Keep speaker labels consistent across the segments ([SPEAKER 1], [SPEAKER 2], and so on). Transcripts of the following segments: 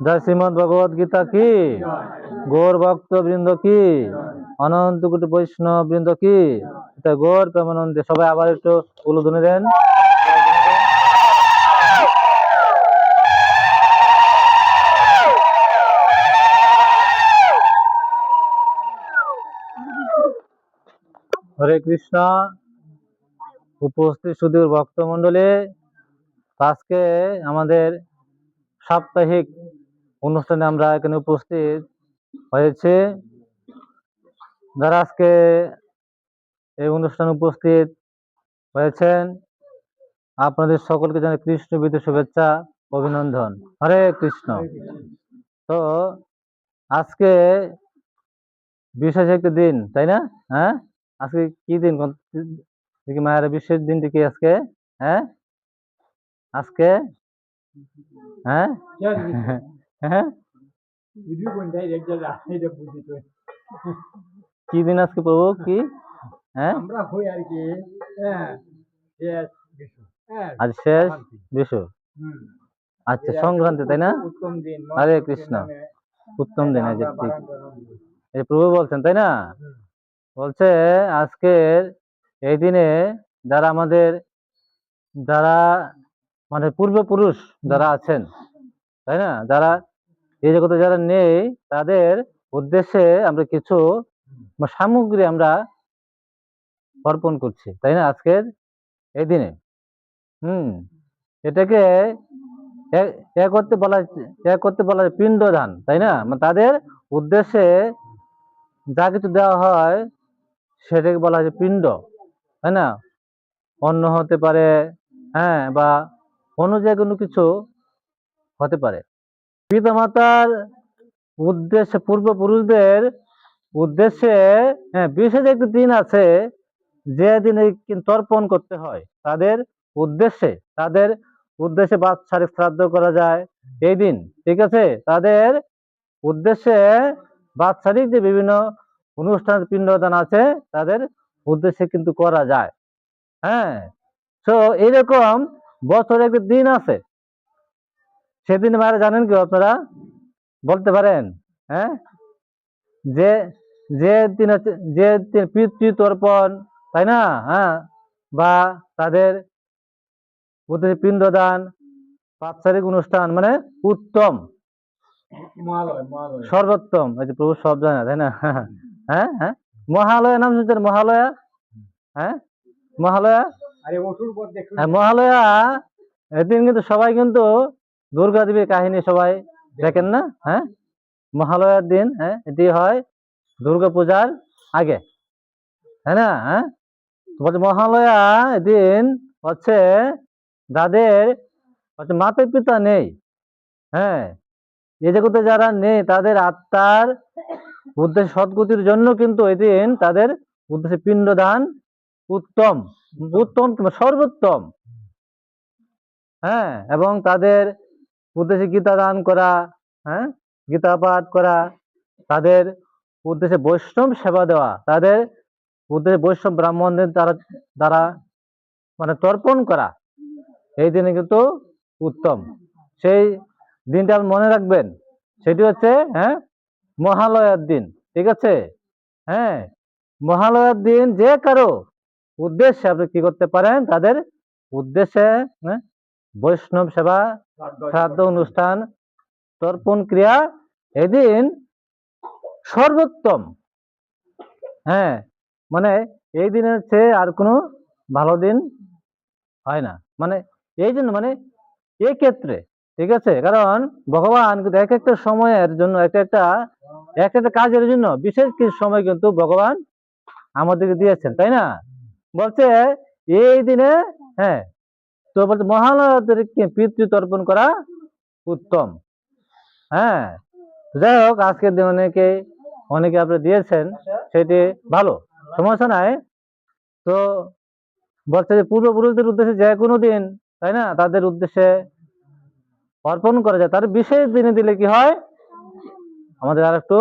[SPEAKER 1] जय श्रीमद् भगवद गीता की, गौर भक्त বৃন্দ কি, অনন্ত কোটি বৈষ্ণব বৃন্দ কি, এটা গৌর প্রেমানন্দে সবাই আবার একটু উলুধ্বনি দেন। হরে কৃষ্ণ। উপস্থিত সুদূর ভক্তমণ্ডলী, আজকে আমাদের সাপ্তাহিক অনুষ্ঠানে আমরা এখানে উপস্থিত হয়েছে। যারা আজকে এই অনুষ্ঠানে উপস্থিত হয়েছেন আপনাদের সকলকে জানাই কৃষ্ণ বিদ্যুৎ শুভেচ্ছা অভিনন্দন। হরে কৃষ্ণ। তো আজকে বিশেষ একটা দিন, তাই না? হ্যাঁ, আজকে কি দিন মায়ের বিশেষ দিনটি কি আজকে? হ্যাঁ আজকে হ্যাঁ হ্যাঁ কি দিন আজকে প্রভু? কি হ্যাঁ আজ শেষ বিশু। আচ্ছা, সংক্রান্তি, তাই না? হরে কৃষ্ণ। উত্তম দিন, এই প্রভু বলছেন, তাই না? বলছে আজকের এই দিনে যারা আমাদের যারা মানে পূর্বপুরুষ যারা আছেন, তাই না, যারা এই জগতে যারা নেই, তাদের উদ্দেশ্যে আমরা কিছু সামগ্রী আমরা অর্পণ করছি, তাই না, আজকের এই দিনে। এটাকে করতে বলা হয় পিণ্ডদান, তাই না? তাদের উদ্দেশ্যে যা কিছু দেওয়া হয় সেটাকে বলা হয় পিণ্ড, তাই না? অন্ন হতে পারে, হ্যাঁ, বা অন্য যে কোনো কিছু হতে পারে। পিতা মাতার উদ্দেশ্যে, পূর্বপুরুষদের উদ্দেশ্যে বিশেষ একটি দিন আছে যে দিনে তর্পণ করতে হয় তাদের উদ্দেশ্যে বাৎসরিক শ্রাদ্ধ করা যায় এই দিন, ঠিক আছে? তাদের উদ্দেশ্যে বাৎসরিক যে বিভিন্ন অনুষ্ঠান পিণ্ডদান আছে তাদের উদ্দেশ্যে কিন্তু করা যায়। হ্যাঁ, তো এইরকম বছরে একটি দিন আছে, সেদিন মারা জানেন কি আপনারা? বলতে পারেন? হ্যাঁ, যে যে দিন আছে, যে পিতৃতর্পণ, তাই না? হ্যাঁ, বা তাদের উদ্দেশ্যে পিণ্ডদান, বাৎসরিক অনুষ্ঠান, মানে উত্তম, সর্বোত্তম। এই যে প্রভু সব জানে, তাই না? হ্যাঁ হ্যাঁ, মহালয়া নাম শুনছেন? মহালয়া, হ্যাঁ, মহালয়া, হ্যাঁ, মহালয়া এদিন কিন্তু সবাই কিন্তু দুর্গা দেবীর কাহিনী সবাই দেখেন না? হ্যাঁ, মহালয়ার দিন, হ্যাঁ, এটি হয় দুর্গা পূজার আগে, তাই না? হ্যাঁ, বলছে মহালয়া দিন হচ্ছে যাদের মাতা পিতা নেই, হ্যাঁ, এই জগতে যারা নেই, তাদের আত্মার উদ্দেশ্যে সদ্গতির জন্য কিন্তু এই দিন তাদের উদ্দেশ্যে পিণ্ডদান উত্তম, সর্বোত্তম। হ্যাঁ, এবং তাদের উদ্দেশ্যে গীতা দান করা, হ্যাঁ, গীতা পাঠ করা, তাদের উদ্দেশ্যে বৈষ্ণব সেবা দেওয়া, তাদের উদ্দেশ্যে বৈষ্ণব ব্রাহ্মণদের দ্বারা মানে তর্পণ করা এই দিনে কিন্তু উত্তম। সেই দিনটা আপনি মনে রাখবেন, সেটি হচ্ছে হ্যাঁ মহালয়ার দিন, ঠিক আছে? হ্যাঁ, মহালয়ার দিন যে কারো উদ্দেশ্যে আপনি কি করতে পারেন? তাদের উদ্দেশ্যে বৈষ্ণব সেবা, শ্রাদ্ধ অনুষ্ঠান, তর্পণ ক্রিয়া এদিন সর্বোত্তম। হ্যাঁ, মানে এই দিনের চেয়ে আর কোনো ভালো দিন হয় না, মানে এই জন্য, মানে এই ক্ষেত্রে, ঠিক আছে? কারণ ভগবান কিন্তু এক একটা সময়ের জন্য, এক একটা কাজের জন্য বিশেষ কিছু সময় কিন্তু ভগবান আমাদেরকে দিয়েছেন, তাই না? বলছে এই দিনে, হ্যাঁ, তো বলছে মহালয়াদেরকে পিতৃ তর্পণ করা উত্তম। হ্যাঁ, যাই হোক, আজকের দিন অনেকে আপনি দিয়েছেন, সেটি ভালো, সমস্যা নাই। তো বলছে যে পূর্বপুরুষদের উদ্দেশ্যে যে কোনো দিন, তাই না, তাদের উদ্দেশ্যে অর্পণ করা যায়, তার বিশেষ দিনে দিলে কি হয়? আমাদের আর একটু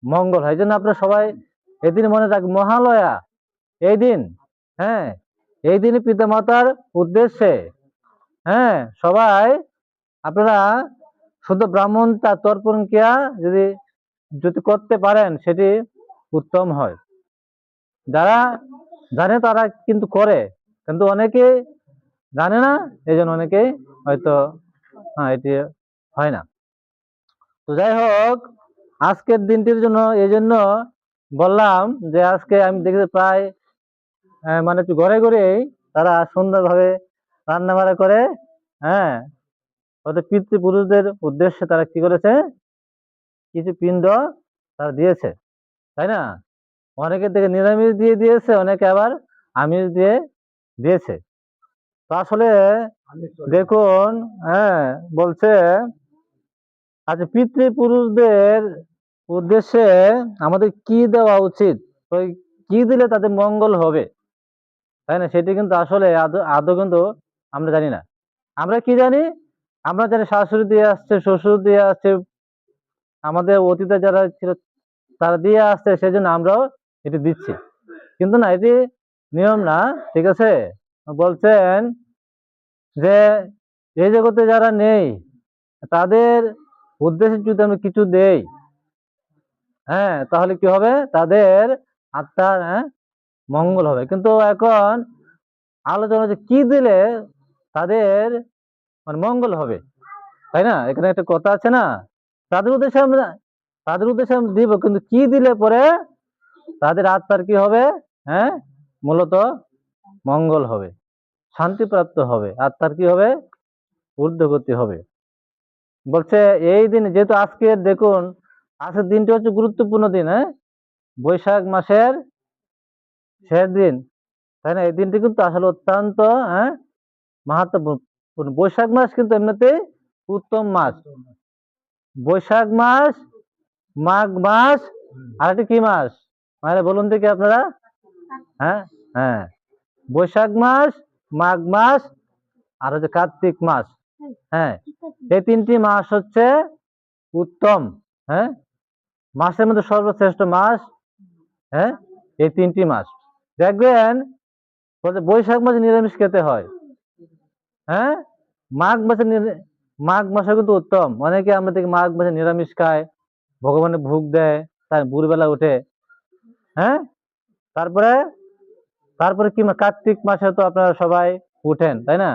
[SPEAKER 1] মঙ্গল হয়। এই জন্য আপনারা সবাই এদিন মনে রাখ, মহালয়া এই দিন, হ্যাঁ, এই দিনে পিতা মাতার উদ্দেশ্যে, হ্যাঁ, সবাই আপনারা শুদ্ধ ব্রাহ্মণ তার তর্পণ ক্রিয়া যদি যদি করতে পারেন সেটি উত্তম হয়। যারা জানে তারা কিন্তু করে, কিন্তু অনেকে জানে না, এই জন্য অনেকেই হয়তো এটি হয় না। তো যাই হোক, আজকের দিনটির জন্য এই জন্য বললাম যে আজকে আমি দেখেছি প্রায় মানে একটু ঘরে ঘরেই তারা সুন্দরভাবে রান্না বান্না করে, হ্যাঁ, ওদের পিতৃপুরুষদের উদ্দেশ্যে তারা কি করেছে, কিছু পিণ্ড তারা দিয়েছে, তাই না? অনেকে থেকে নিরামিষ দিয়ে দিয়েছে, অনেকে আবার আমিষ দিয়ে দিয়েছে। তো আসলে দেখুন, হ্যাঁ, বলছে আচ্ছা পিতৃপুরুষদের উদ্দেশ্যে আমাদের কি দেওয়া উচিত, ওই কি দিলে তাদের মঙ্গল হবে, তাই না? সেটি কিন্তু আসলে আদৌ কিন্তু আমরা জানি না। আমরা কি জানি? আমরা জানি শাশুড়ি দিয়ে আসছে, শ্বশুর দিয়ে আসছে, আমাদের অতীতে যারা ছিল তারা দিয়ে আসছে, সেই জন্য আমরাও এটি দিচ্ছি। কিন্তু না, এটি নিয়ম না, ঠিক আছে? বলছেন যে এই জগতে যারা নেই তাদের উদ্দেশ্যে যদি আমরা কিছু দেই, হ্যাঁ, তাহলে কি হবে, তাদের আত্মার মঙ্গল হবে। কিন্তু এখন আলোচনা যে কি দিলে তাদের মানে মঙ্গল হবে, তাই না? এখানে একটা কথা আছে না, তাদের উদ্দেশ্যে আমরা দিব, কিন্তু কি দিলে পরে তাদের আত্মার কি হবে, হ্যাঁ, মূলত মঙ্গল হবে, শান্তিপ্রাপ্ত হবে, আত্মার কি হবে, ঊর্ধ্বগতি হবে। বলছে এই দিন যেহেতু আজকে দেখুন আজকের দিনটি হচ্ছে গুরুত্বপূর্ণ দিন, হ্যাঁ, বৈশাখ মাসের শেষ দিন, তাই না? এই দিনটি কিন্তু আসলে অত্যন্ত মাহাত্মপূর্ণ। বৈশাখ মাস কিন্তু এমনিতে উত্তম মাস। বৈশাখ মাস, মাঘ মাস, আর একটি কি মাস মানে বলুন দেখি আপনারা? হ্যাঁ, হ্যাঁ, বৈশাখ মাস, মাঘ মাস, আর হচ্ছে কার্তিক মাস। হ্যাঁ, এই তিনটি মাস হচ্ছে উত্তম, হ্যাঁ, মাসের মধ্যে সর্বশ্রেষ্ঠ মাস, হ্যাঁ, এই তিনটি মাস। দেখবেন বৈশাখ মাসে নিরামিষ খেতে হয়, হ্যাঁ, মাঘ মাসে মাঘ মাসে কিন্তু উত্তম, অনেকে আমরা দেখি মাঘ মাসে নিরামিষ খায়, ভগবানের ভোগ দেয়, তাই ভোরবেলা উঠে, হ্যাঁ, তারপরে তারপরে কি কার্তিক মাসে তো আপনারা সবাই উঠেন, তাই না?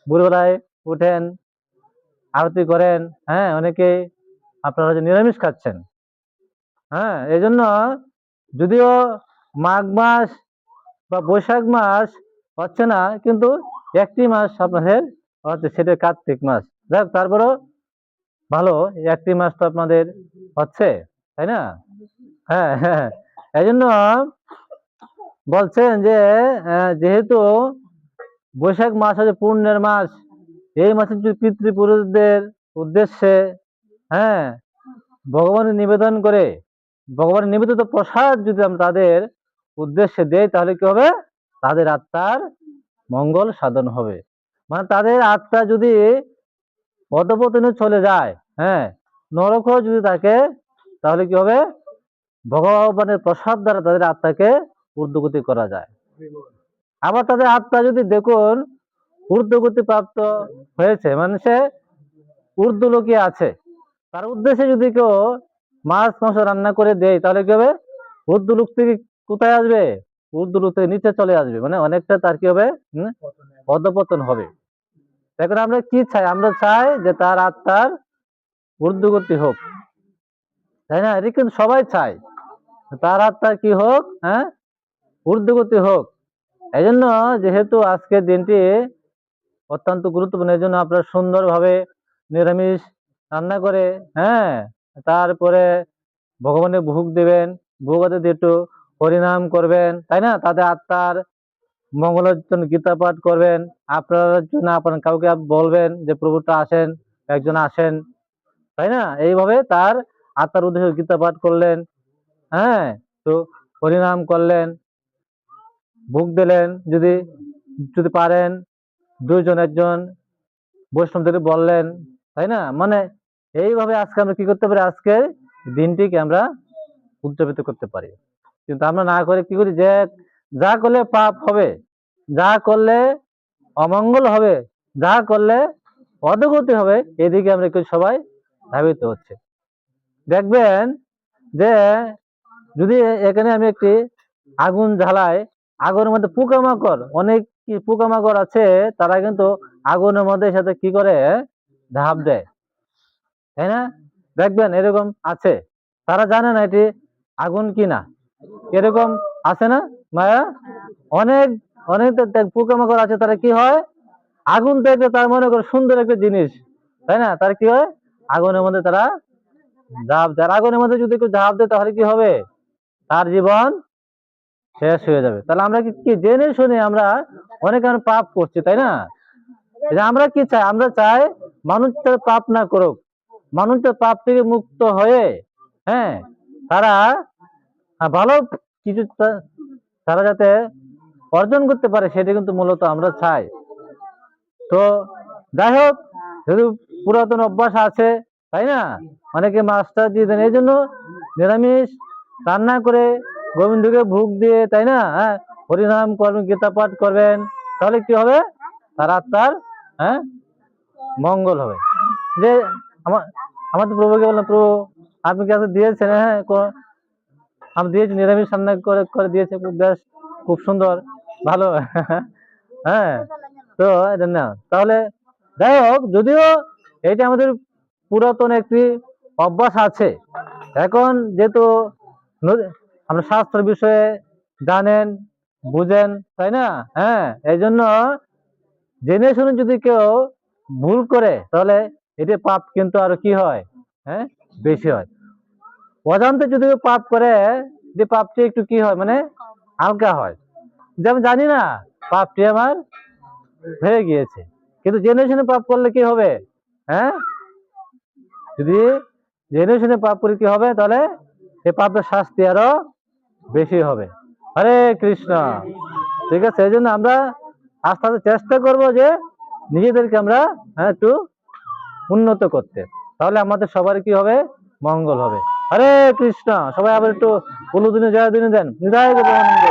[SPEAKER 1] ভোরবেলায় উঠেন, আরতি করেন, হ্যাঁ, অনেকে আপনারা যে নিরামিষ খাচ্ছেন, হ্যাঁ, এই জন্য যদিও মাঘ মাস বা বৈশাখ মাস হচ্ছে না, কিন্তু একটি মাস আপনাদের হচ্ছে, সেটা কার্তিক মাস। যাক, তারপরেও ভালো, একটি মাস তো আপনাদের হচ্ছে, তাই না? হ্যাঁ, হ্যাঁ, এই জন্য বলছেন যে যেহেতু বৈশাখ মাস হচ্ছে পূর্ণের মাস, এই মাসে যদি পিতৃপুরুষদের উদ্দেশ্যে, হ্যাঁ, ভগবানের নিবেদন করে, ভগবানের নিবেদিত প্রসাদ যদি আমরা তাদের উদ্দেশ্যে দেই, তাহলে কি হবে, তাদের আত্মার মঙ্গল সাধন হবে। মানে তাদের আত্মা যদি অধঃপতনে চলে যায়, হ্যাঁ, নরকও যদি থাকে, তাহলে কি হবে, ভগবানের প্রসাদ দ্বারা তাদের আত্মাকে ঊর্ধ্বগতি করা যায়। আবার তাদের আত্মা যদি দেখুন ঊর্ধ্বগতি প্রাপ্ত হয়েছে, মানে সে ঊর্ধ্বলোকে আছে, তার উদ্দেশ্যে যদি কেউ মাছ মাংস রান্না করে দেয়, তাহলে কি হবে, ঊর্ধ্বলোক থেকে কোথায় আসবে, ঊর্ধ্বলোক থেকে নিচে চলে আসবে, মানে অনেকটা তার কি হবে, অধঃপতন হবে। এখন আমরা কি চাই, আমরা চাই যে তার আত্মার ঊর্ধ্বগতি হোক, তাই না? এটা কিন্তু সবাই চায় তার আত্মার কি হোক, হ্যাঁ, ঊর্ধ্বগতি হোক। এই জন্য যেহেতু আজকের দিনটি অত্যন্ত গুরুত্বপূর্ণ, এই জন্য আপনারা সুন্দরভাবে নিরামিষ রান্না করে, হ্যাঁ, তারপরে ভগবানের ভোগ দেবেন, ভোগতে দিয়ে একটু হরিনাম করবেন, তাই না? তাদের আত্মার মঙ্গলের জন্য গীতা পাঠ করবেন, আপনার জন্য আপনার কাউকে বলবেন যে প্রভুটা আসেন, একজন আসেন, তাই না? এইভাবে তার আত্মার উদ্দেশ্যে গীতা পাঠ করলেন, হ্যাঁ, তো হরিনাম করলেন, ভোগ দিলেন, যদি যদি পারেন দুইজন একজন বৈষ্ণবদের বললেন, তাই না? মানে এইভাবে আজকে আমরা কি করতে পারি, আজকে দিনটিকে আমরা উদযাপিত করতে পারি। কিন্তু আমরা না করে কি করি, যে যা করলে পাপ হবে, যা করলে অমঙ্গল হবে, যা করলে অধোগতি হবে, এদিকে আমরা কি সবাই ধাবিত হচ্ছে। দেখবেন যে যদি এখানে আমি একটি আগুন জ্বালাই, আগুনের মধ্যে পোকামাকড়, অনেক পোকামাকড় আছে, তারা কিন্তু আগুনের মধ্যে সাথে কি করে, ঝাঁপ দেয়, তাই না? দেখবেন এরকম আছে, তারা জানে না এটি আগুন কিনা, এরকম আছে না মায়া? অনেক অনেক পোকামাকড় আছে, তারা কি হয়, আগুন দেখলে তার মনে করে সুন্দর একটা জিনিস, তাই না? তার কি হয়, আগুনের মধ্যে তারা ঝাঁপ দেয়। আগুনের মধ্যে যদি কেউ ঝাঁপ দেয় তাহলে কি হবে, তার জীবন শেষ হয়ে যাবে। তাহলে আমরা কি জেনে শুনে আমরা অনেক পাপ করছি, তাই না? আমরা কি চাই, আমরা চাই মানুষ তার পাপ না করুক, মানুষ তার পাপ থেকে মুক্ত হয়ে, হ্যাঁ, তারা ভালো কিছু তারা যাতে অর্জন করতে পারে, সেটা কিন্তু মূলত আমরা চাই। তো যাই হোক, যদি পুরাতন অভ্যাস আছে, তাই না, অনেকে মাছটা দিয়ে দেন, এই জন্য নিরামিষ রান্না করে গোবিন্দকে ভোগ দিয়ে, তাই না, হ্যাঁ, হরিনাম করবেন, গীতা পাঠ করবেন, তাহলে কি হবে, তার আত্মার, হ্যাঁ, মঙ্গল হবে। যে আমাদের প্রভুকে বললাম, প্রভু আপনি কাছে দিয়েছেন, হ্যাঁ, আমি দিয়েছি, নিরামিষ রান্না করে করে দিয়েছে, বেশ খুব সুন্দর, ভালো। হ্যাঁ, তো এটা না, তাহলে যাই হোক, যদিও এটা আমাদের পুরাতন একটি অভ্যাস আছে, এখন যেহেতু আমরা শাস্ত্র বিষয়ে জানেন, বুঝেন, তাই না, হ্যাঁ, এই জন্য জেনে শুনে যদি কেউ ভুল করে, তাহলে এটি পাপ কিন্তু আরো কি হয়, হ্যাঁ, বেশি হয়। অজান্তে যদি কেউ পাপ করে, যে পাপটি একটু কি হয়, মানে হালকা হয়, যে আমি জানি না পাপটি আমার হয়ে গিয়েছে, কিন্তু জেনে শুনে পাপ করলে কি হবে, হ্যাঁ, যদি জেনে শুনে পাপ করে কি হবে, তাহলে এই পাপের শাস্তি আরো বেশি হবে। হরে কৃষ্ণ। ঠিক আছে, এই জন্য আমরা আস্তে আস্তে চেষ্টা করবো যে নিজেদেরকে আমরা, হ্যাঁ, একটু উন্নত করতে, তাহলে আমাদের সবার কি হবে, মঙ্গল হবে। হরে কৃষ্ণ। সবাই আবার একটু বলুদিনে জয় দিনে দেন, নিদায় গোবিন্দ।